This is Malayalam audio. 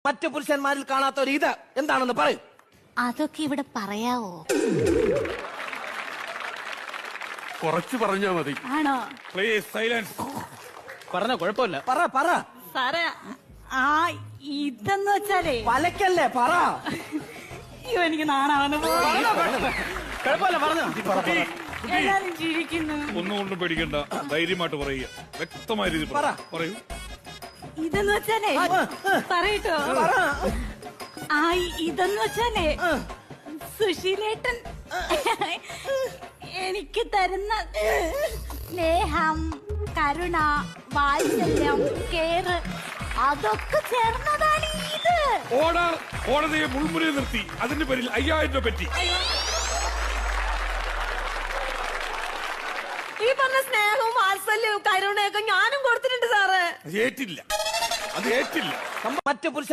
മറ്റു പുരുഷന്മാരിൽ കാണാത്ത ഒരു ഇത് എന്താണെന്ന് പറയൂ. അതൊക്കെ ഇവിടെ പറയാവോ? കുറച്ച് പറഞ്ഞാ മതി. ആണോ? Please silence. പറഞ്ഞ കുഴപ്പമില്ല. പറ പറ. സാറേ, ആ ഇതെന്ന് വെച്ചാലേ വലക്കല്ലേ, പറ. അയ്യോ, എനിക്ക് നാണാവുന്നു. കുഴപ്പമില്ല, പറഞ്ഞോ. എല്ലാരും ചിരിക്കുന്നു. ഒന്നുകൊണ്ടും പേടിക്കണ്ട, ധൈര്യമായിട്ട് പറയുക. വ്യക്തമായ രീതി പറയൂ. ഇതെന്ന് വെച്ചാലേ പറയട്ടോ. ആ ഇതെന്ന് വെച്ചാലേ സുശീലേട്ടൻ എനിക്ക് തരുന്ന സ്നേഹം, കരുണ, വാത്സല്യം, കെയർ അതൊക്കെ ചേർന്നതാണ് ഇത്. ഓർഡർ. കോടതിയെ മുൾമുനയിൽ നിർത്തി അതിന്റെ പേരിൽ 5000 രൂപ പറ്റി. ഈ പറഞ്ഞ സ്നേഹവും വാത്സല്യവും കരുണയൊക്കെ ഞാനും കൊടുത്തിട്ടുണ്ട് സാറ്. അത് ഏറ്റില്ല. മറ്റു പുരുഷൻ